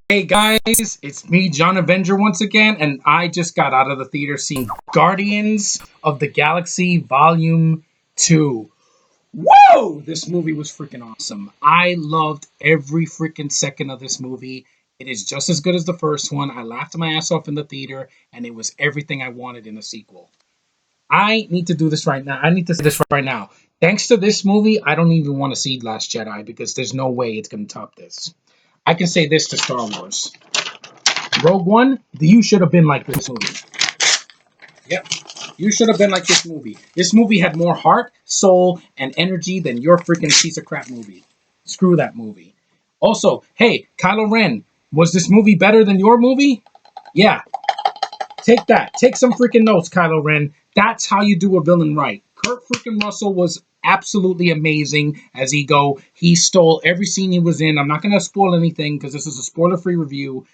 Hey guys, it's me, John Avenger, once again, and I just got out of the theater seeing Guardians of the Galaxy Volume 2. Whoa! This movie was freaking awesome. I loved every freaking second of this movie. It is just as good as the first one. I laughed my ass off in the theater, and it was everything I wanted in a sequel. I need to do this right now. I need to do this right now. Thanks to this movie, I don't even want to see Last Jedi because there's no way it's going to top this. I can say this to Star Wars. Rogue One, you should have been like this movie. Yep. You should have been like this movie. This movie had more heart, soul, and energy than your freaking piece of crap movie. Screw that movie. Also, hey, Kylo Ren, was this movie better than your movie? Yeah. Take that. Take some freaking notes, Kylo Ren. That's how you do a villain right. Kurt freaking Russell was absolutely amazing as Ego. He stole every scene he was in. I'm not going to spoil anything because this is a spoiler-free review.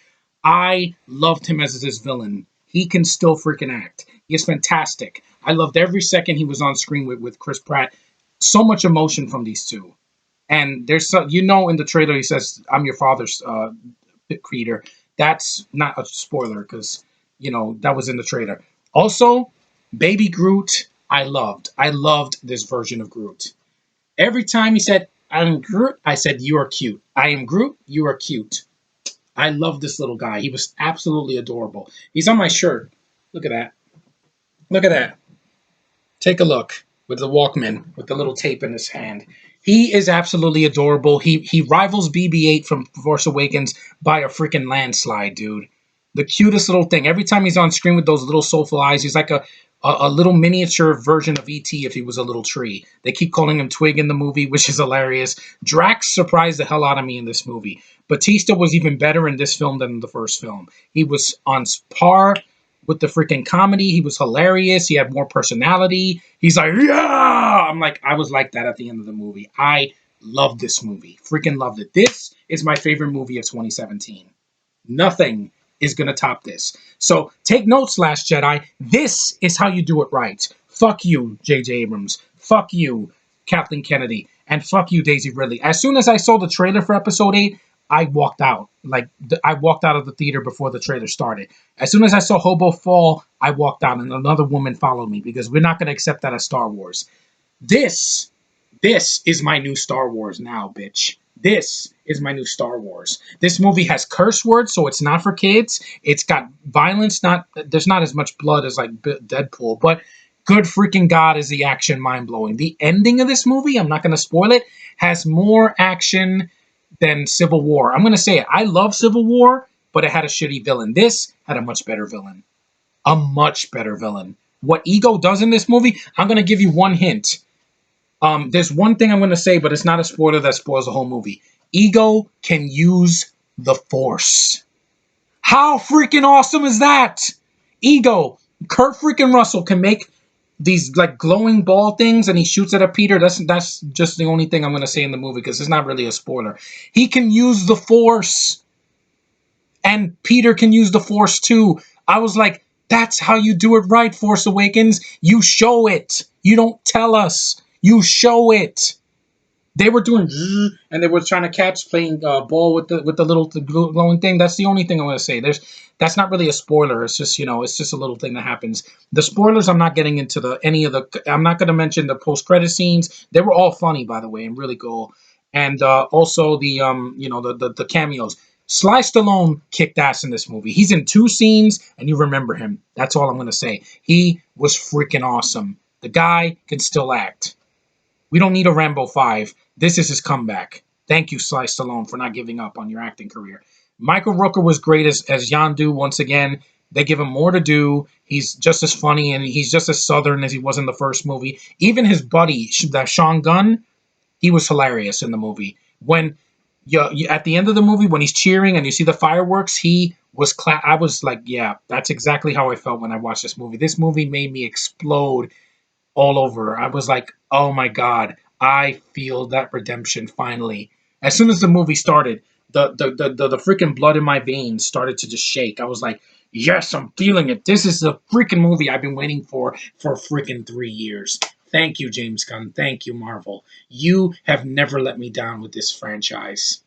I loved him as this villain. He can still freaking act. He is fantastic. I loved every second he was on screen with Chris Pratt. So much emotion from these two. And there's some, in the trailer he says, "I'm your father's creator." That's not a spoiler because that was in the trailer. Also, Baby Groot, I loved. I loved this version of Groot. Every time he said, "I'm Groot," I said, "You are cute." I am Groot. You are cute. I love this little guy. He was absolutely adorable. He's on my shirt. Look at that. Look at that. Take a look with the Walkman with the little tape in his hand. He is absolutely adorable. He rivals BB-8 from Force Awakens by a freaking landslide, dude. The cutest little thing. Every time he's on screen with those little soulful eyes, he's like a little miniature version of E.T. if he was a little tree. They keep calling him Twig in the movie, which is hilarious. Drax surprised the hell out of me in this movie. Batista was even better in this film than in the first film. He was on par with the freaking comedy. He was hilarious. He had more personality. He's like, yeah! I was like that at the end of the movie. I loved this movie. Freaking loved it. This is my favorite movie of 2017. Nothing is going to top this. So take notes, Last Jedi. This is how you do it right. Fuck you, J.J. Abrams. Fuck you, Kathleen Kennedy. And fuck you, Daisy Ridley. As soon as I saw the trailer for episode 8, I walked out. I walked out of the theater before the trailer started. As soon as I saw Hobo fall, I walked out, and another woman followed me because we're not going to accept that as Star Wars. This is my new Star Wars now, bitch. This is my new Star Wars. This movie has curse words, so it's not for kids. It's got violence. There's not as much blood as like Deadpool, but good freaking God is the action mind blowing. The ending of this movie, I'm not going to spoil it, has more action than Civil War. I'm going to say it. I love Civil War, but it had a shitty villain. This had a much better villain. A much better villain. What Ego does in this movie, I'm going to give you one hint. There's one thing I'm going to say, but it's not a spoiler that spoils the whole movie. Ego can use the Force. How freaking awesome is that? Ego, Kurt freaking Russell can make these like glowing ball things, and he shoots it at Peter. That's just the only thing I'm going to say in the movie because it's not really a spoiler. He can use the Force, and Peter can use the Force too. I was like, that's how you do it right, Force Awakens. You show it. You don't tell us. You show it. They were doing and they were trying to catch playing ball with the little glowing thing. That's the only thing I'm going to say. That's not really a spoiler. It's just it's just a little thing that happens. The spoilers, I'm not getting into I'm not going to mention the post credit scenes. They were all funny, by the way, and really cool. And also the cameos. Sly Stallone kicked ass in this movie. He's in 2 scenes, and you remember him. That's all I'm going to say. He was freaking awesome. The guy can still act. We don't need a Rambo 5. This is his comeback. Thank you, Sly Stallone, for not giving up on your acting career. Michael Rooker was great as Yondu once again. They give him more to do. He's just as funny, and he's just as southern as he was in the first movie. Even his buddy, that Sean Gunn, he was hilarious in the movie. When at the end of the movie, when he's cheering and you see the fireworks, he was I was like, yeah, that's exactly how I felt when I watched this movie. This movie made me explode all over. I was like, oh my God, I feel that redemption finally. As soon as the movie started, the freaking blood in my veins started to just shake. I was like, yes, I'm feeling it. This is the freaking movie I've been waiting for freaking 3 years. Thank you, James Gunn. Thank you, Marvel. You have never let me down with this franchise.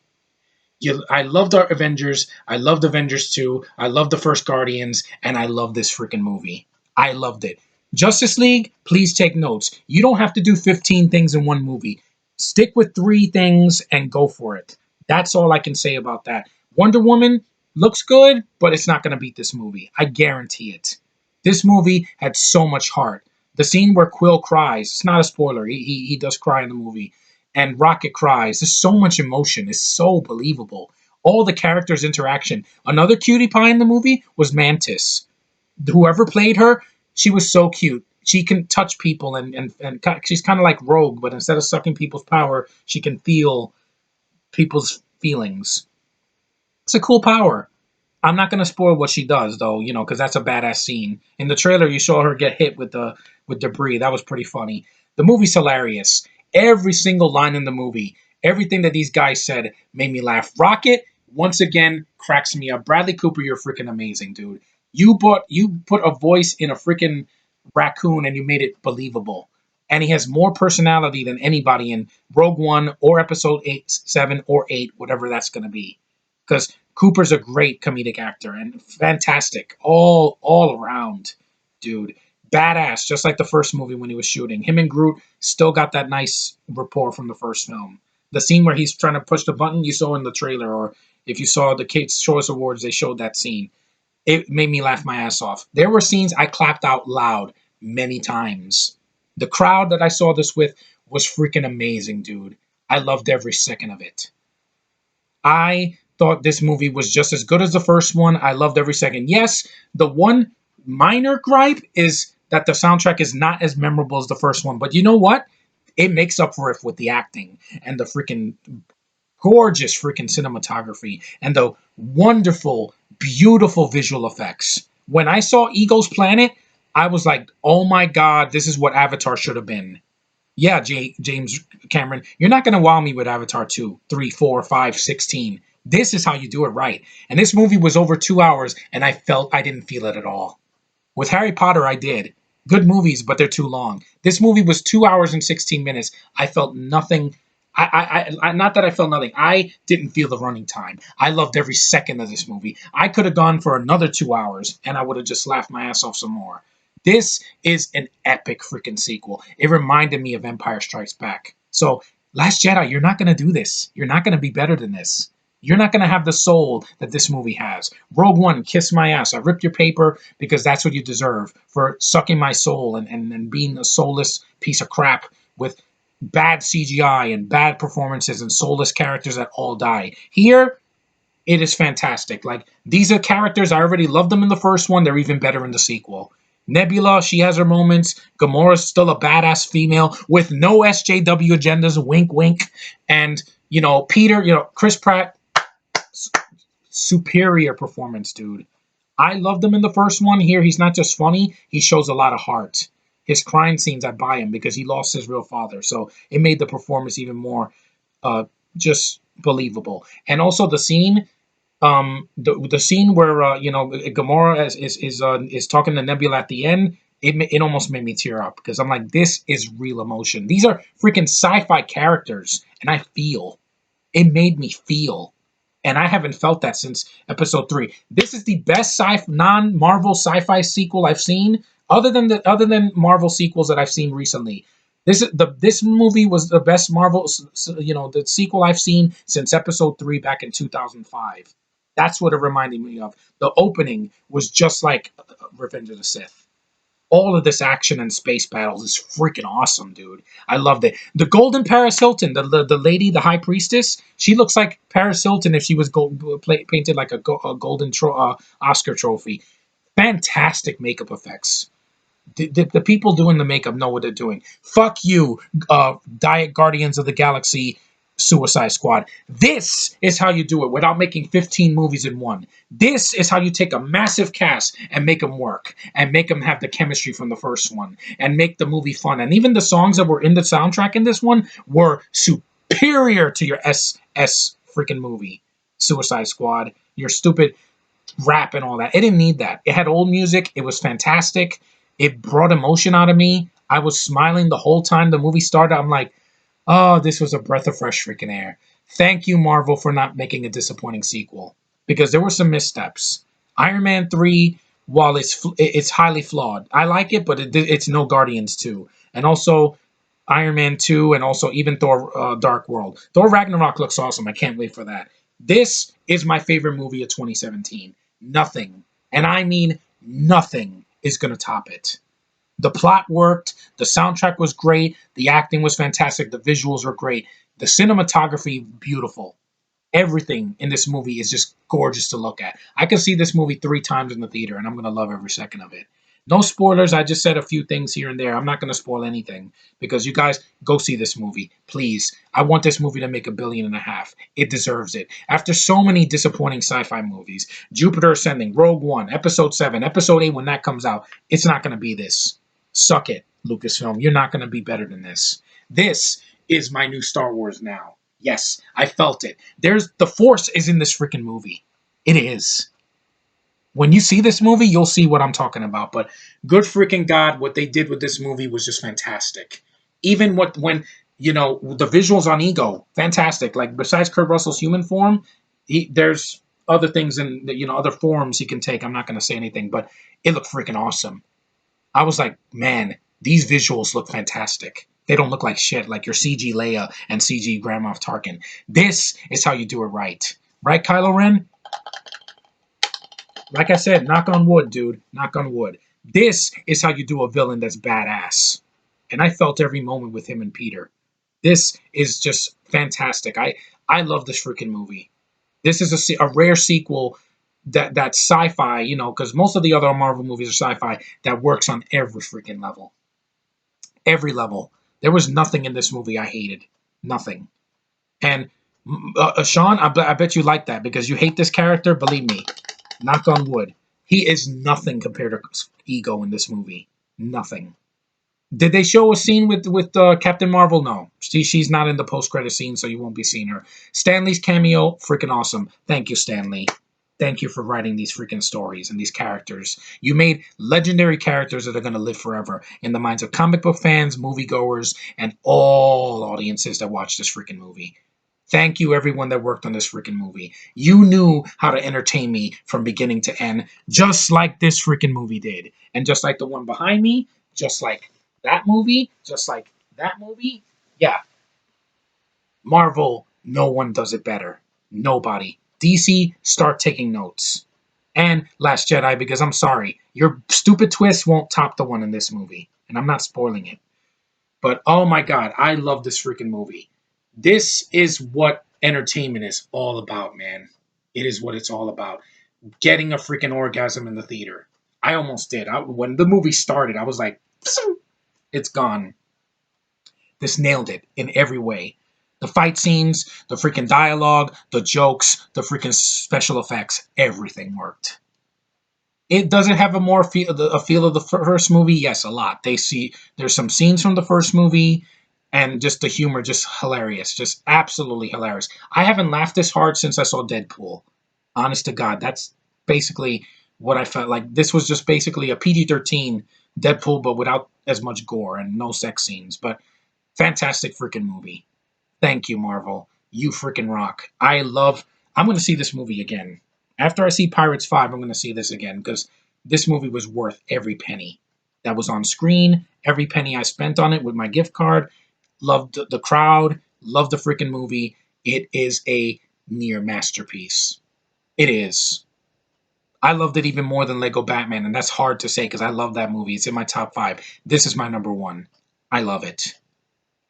I loved our Avengers. I loved Avengers 2. I loved the first Guardians. And I love this freaking movie. I loved it. Justice League, please take notes. You don't have to do 15 things in one movie. Stick with three things and go for it. That's all I can say about that. Wonder Woman looks good, but it's not going to beat this movie. I guarantee it. This movie had so much heart. The scene where Quill cries, it's not a spoiler. He does cry in the movie, and Rocket cries. There's so much emotion. It's so believable. All the characters' interaction. Another cutie pie in the movie was Mantis. Whoever played her, she was so cute. She can touch people, and she's kind of like Rogue, but instead of sucking people's power, she can feel people's feelings. It's a cool power. I'm not gonna spoil what she does though, because that's a badass scene. In the trailer, you saw her get hit with debris. That was pretty funny. The movie's hilarious. Every single line in the movie, everything that these guys said made me laugh. Rocket once again cracks me up. Bradley Cooper, you're freaking amazing, dude. You put a voice in a freaking raccoon and you made it believable. And he has more personality than anybody in Rogue One or Episode 8, 7, or 8, whatever that's gonna be. Because Cooper's a great comedic actor and fantastic all around, dude. Badass, just like the first movie when he was shooting. Him and Groot still got that nice rapport from the first film. The scene where he's trying to push the button you saw in the trailer, or if you saw the Kate's Choice Awards, they showed that scene. It made me laugh my ass off. There were scenes I clapped out loud many times. The crowd that I saw this with was freaking amazing, dude. I loved every second of it. I thought this movie was just as good as the first one. I loved every second. Yes, the one minor gripe is that the soundtrack is not as memorable as the first one. But you know what? It makes up for it with the acting and the freaking gorgeous freaking cinematography and the wonderful, beautiful visual effects. When I saw Eagle's Planet, I was like, oh my God, this is what Avatar should have been. Yeah, James Cameron, you're not going to wow me with Avatar 2, 3, 4, 5, 16. This is how you do it right. And this movie was over 2 hours, and I didn't feel it at all. With Harry Potter, I did. Good movies, but they're too long. This movie was 2 hours and 16 minutes. I felt nothing. Not that I felt nothing. I didn't feel the running time. I loved every second of this movie. I could have gone for another 2 hours, and I would have just laughed my ass off some more. This is an epic freaking sequel. It reminded me of Empire Strikes Back. So, Last Jedi, you're not going to do this. You're not going to be better than this. You're not going to have the soul that this movie has. Rogue One, kiss my ass. I ripped your paper because that's what you deserve for sucking my soul and being a soulless piece of crap with bad CGI and bad performances and soulless characters that all die. Here, it is fantastic. Like, these are characters, I already loved them in the first one. They're even better in the sequel. Nebula, she has her moments. Gamora's still a badass female with no SJW agendas, wink, wink. And, Peter, Chris Pratt, superior performance, dude. I loved him in the first one. Here, he's not just funny, he shows a lot of heart. His crying scenes, I buy him because he lost his real father. So it made the performance even more just believable. And also the scene, the scene where Gamora is talking to Nebula at the end. It almost made me tear up because I'm like, this is real emotion. These are freaking sci-fi characters, and I feel. It made me feel, and I haven't felt that since episode 3. This is the best non-Marvel sci-fi sequel I've seen, other than Marvel sequels that I've seen recently. This movie was the best Marvel, the sequel I've seen since episode 3 back in 2005. That's what it reminded me of. The opening was just like Revenge of the Sith. All of this action and space battles is freaking awesome, dude. I loved it. The golden Paris Hilton, the lady, the high priestess, she looks like Paris Hilton if she was painted like a golden Oscar trophy. Fantastic makeup effects. The people doing the makeup know what they're doing. Fuck you, Diet Guardians of the Galaxy Suicide Squad. This is how you do it without making 15 movies in one. This is how you take a massive cast and make them work and make them have the chemistry from the first one and make the movie fun. And even the songs that were in the soundtrack in this one were superior to your SS freaking movie, Suicide Squad. Your stupid rap and all that. It didn't need that. It had old music. It was fantastic. It brought emotion out of me. I was smiling the whole time the movie started. I'm like, oh, this was a breath of fresh freaking air. Thank you, Marvel, for not making a disappointing sequel because there were some missteps. Iron Man 3, while it's highly flawed, I like it, but it's no Guardians 2. And also Iron Man 2, and also even Thor Dark World. Thor Ragnarok looks awesome. I can't wait for that. This is my favorite movie of 2017. Nothing, and I mean nothing, is going to top it. The plot worked, the soundtrack was great, the acting was fantastic, the visuals were great, the cinematography beautiful. Everything in this movie is just gorgeous to look at. I can see this movie 3 times in the theater, and I'm gonna love every second of it. No spoilers. I just said a few things here and there. I'm not gonna spoil anything because you guys go see this movie, please. I want this movie to make 1.5 billion. It deserves it. After so many disappointing sci-fi movies, Jupiter Ascending, Rogue One, Episode 7, Episode 8, when that comes out, it's not gonna be this. Suck it, Lucasfilm. You're not gonna be better than this. This is my new Star Wars now. Yes, I felt it. There's the Force is in this freaking movie. It is. When you see this movie, you'll see what I'm talking about. But good freaking God, what they did with this movie was just fantastic. Even when the visuals on Ego, fantastic. Like besides Kurt Russell's human form, there's other things in other forms he can take. I'm not going to say anything, but it looked freaking awesome. I was like, man, these visuals look fantastic. They don't look like shit, like your CG Leia and CG Grand Moff Tarkin. This is how you do it right. Right, Kylo Ren? Like I said, knock on wood, dude. Knock on wood. This is how you do a villain that's badass. And I felt every moment with him and Peter. This is just fantastic. I love this freaking movie. This is a rare sequel that's sci-fi, because most of the other Marvel movies are sci-fi that works on every freaking level. Every level. There was nothing in this movie I hated. Nothing. And Sean, I bet you like that because you hate this character. Believe me, knock on wood. He is nothing compared to Ego in this movie. Nothing. Did they show a scene with Captain Marvel? No, she's not in the post credit scene, so you won't be seeing her. Stanley's cameo, freaking awesome. Thank you, Stanley. Thank you for writing these freaking stories and these characters. You made legendary characters that are going to live forever in the minds of comic book fans, moviegoers, and all audiences that watch this freaking movie. Thank you, everyone that worked on this freaking movie. You knew how to entertain me from beginning to end, just like this freaking movie did. And just like the one behind me, just like that movie, just like that movie. Yeah, Marvel, no one does it better. Nobody. DC, start taking notes. And Last Jedi, because I'm sorry, your stupid twist won't top the one in this movie. And I'm not spoiling it. But oh my god, I love this freaking movie. This is what entertainment is all about, man. It is what it's all about. Getting a freaking orgasm in the theater. I almost did. When the movie started, I was like, it's gone. This nailed it in every way. The fight scenes, the freaking dialogue, the jokes, the freaking special effects, everything worked. It doesn't have a feel of the first movie. Yes, a lot. There's some scenes from the first movie, and just the humor, just hilarious, just absolutely hilarious. I haven't laughed this hard since I saw Deadpool. Honest to God, that's basically what I felt like. This was just basically a PG-13 Deadpool, but without as much gore and no sex scenes. But fantastic freaking movie. Thank you, Marvel. You freaking rock. I'm going to see this movie again. After I see Pirates 5, I'm going to see this again because this movie was worth every penny that was on screen, every penny I spent on it with my gift card. Loved the crowd, loved the freaking movie. It is a near masterpiece. It is. I loved it even more than Lego Batman, and that's hard to say because I love that movie. It's in my top 5. This is my number 1. I love it.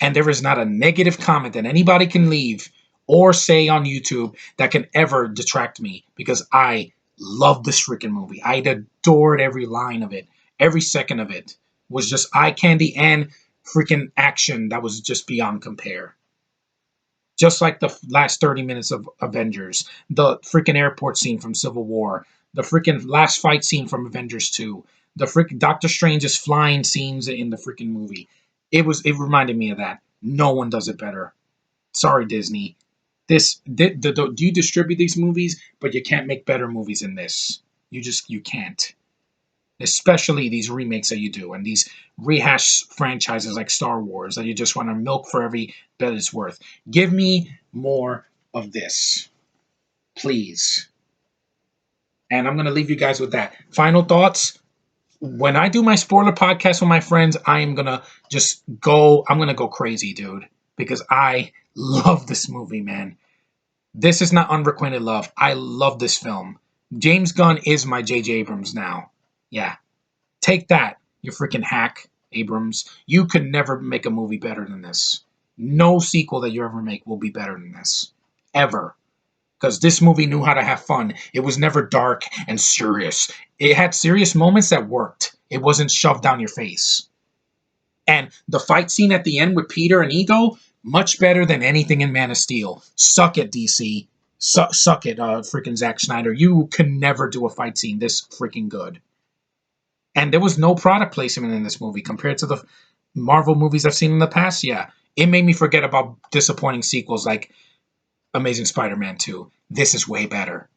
And there is not a negative comment that anybody can leave or say on YouTube that can ever detract me because I love this freaking movie. I adored every line of it. Every second of it was just eye candy and freaking action that was just beyond compare. Just like the last 30 minutes of Avengers, the freaking airport scene from Civil War, the freaking last fight scene from Avengers 2, the freaking Doctor Strange's flying scenes in the freaking movie. It reminded me of that. No one does it better. Sorry, Disney. Do you distribute these movies, but you can't make better movies than this. You can't. especially these remakes that you do and these rehash franchises like Star Wars that you just want to milk for every bit it's worth. Give me more of this, please. And I'm going to leave you guys with that. Final thoughts. When I do my spoiler podcast with my friends, I am going to I'm going to go crazy, dude, because I love this movie, man. This is not unrequited love. I love this film. James Gunn is my J.J. Abrams now. Yeah. Take that, you freaking hack, Abrams. You could never make a movie better than this. No sequel that you ever make will be better than this. Ever. Because this movie knew how to have fun. It was never dark and serious. It had serious moments that worked. It wasn't shoved down your face. And the fight scene at the end with Peter and Ego, much better than anything in Man of Steel. Suck it, DC. Suck it, freaking Zack Snyder. You can never do a fight scene this freaking good. And there was no product placement in this movie compared to the Marvel movies I've seen in the past. Yeah, it made me forget about disappointing sequels like Amazing Spider-Man 2. This is way better.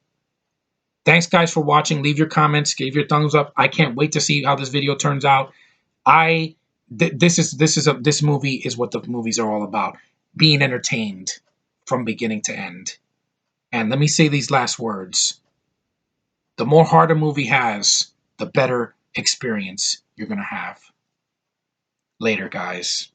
Thanks, guys, for watching. Leave your comments. Give your thumbs up. I can't wait to see how this video turns out. This movie is what the movies are all about: being entertained from beginning to end. And let me say these last words: the more heart a movie has, the better experience you're gonna have. Later, guys.